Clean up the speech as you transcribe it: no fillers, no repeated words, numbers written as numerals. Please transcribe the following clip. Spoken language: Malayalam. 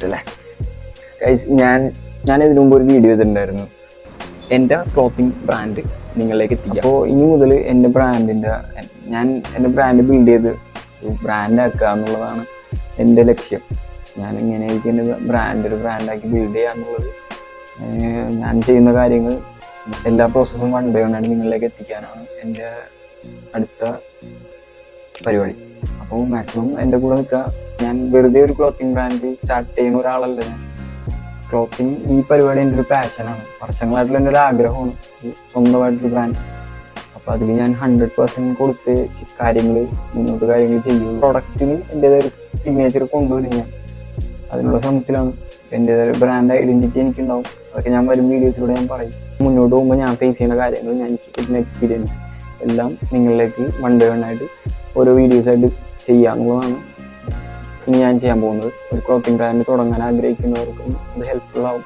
സെറ്റല്ലേ ഗൈസ്? ഞാൻ ഇതിനു മുമ്പ് ഒരു വീഡിയോ ചെയ്തിട്ടുണ്ടായിരുന്നു, എൻ്റെ ക്ലോത്തിങ് ബ്രാൻഡ് നിങ്ങളിലേക്ക് എത്തിക്കുക. അപ്പോൾ ഇനി മുതൽ എൻ്റെ ബ്രാൻഡ് ബിൽഡ് ചെയ്ത് ബ്രാൻഡ് ആക്കുക എന്നുള്ളതാണ് എൻ്റെ ലക്ഷ്യം. ഞാൻ ഇങ്ങനെയായിരിക്കും എൻ്റെ ഒരു ബ്രാൻഡാക്കി ബിൽഡ് ചെയ്യുക എന്നുള്ളത്. ഞാൻ ചെയ്യുന്ന കാര്യങ്ങൾ എല്ലാ പ്രോസസ്സും വൺ ബൈ വൺ ആയിട്ട് നിങ്ങളിലേക്ക് എത്തിക്കാനാണ് എൻ്റെ അടുത്ത പരിപാടി. അപ്പോൾ മാക്സിമം എൻ്റെ കൂടെ നിൽക്കുക. ഞാൻ വെറുതെ ഒരു ക്ലോത്തിങ് ബ്രാൻഡ് സ്റ്റാർട്ട് ചെയ്യുന്ന ഒരാളല്ല. ഞാൻ ക്ലോത്തിങ് ഈ പരിപാടി എൻ്റെ ഒരു പാഷനാണ്, വർഷങ്ങളായിട്ടുള്ള എൻ്റെ ഒരു ആഗ്രഹമാണ് സ്വന്തമായിട്ടൊരു ബ്രാൻഡ്. അപ്പോൾ അതിൽ ഞാൻ 100% കൊടുത്ത് കാര്യങ്ങൾ ചെയ്യും. പ്രൊഡക്റ്റിന് എൻ്റേതായ ഒരു സിഗ്നേച്ചർ കൊണ്ടുവരും. ഞാൻ അതിനുള്ള ശ്രമത്തിലാണ്. എൻ്റേതായ ഒരു ബ്രാൻഡ് ഐഡൻറ്റിറ്റി എനിക്കുണ്ടാവും. അതൊക്കെ ഞാൻ വരും വീഡിയോസിലൂടെ ഞാൻ പറയും. മുന്നോട്ട് പോകുമ്പോൾ ഞാൻ ഫേസ് ചെയ്യുന്ന കാര്യങ്ങൾ, എനിക്ക് കിട്ടുന്ന എക്സ്പീരിയൻസ് എല്ലാം നിങ്ങളിലേക്ക് വൺ ബൈ വൺ ആയിട്ട് ഓരോ വീഡിയോസായിട്ട് ചെയ്യാന്നുള്ളതാണ് ഇനി ഞാൻ ചെയ്യാൻ പോകുന്നത്. ഒരു ക്ലോത്തിങ് ബ്രാൻഡ് തുടങ്ങാൻ ആഗ്രഹിക്കുന്നവർക്കും അത് ഹെൽപ്ഫുൾ ആവും.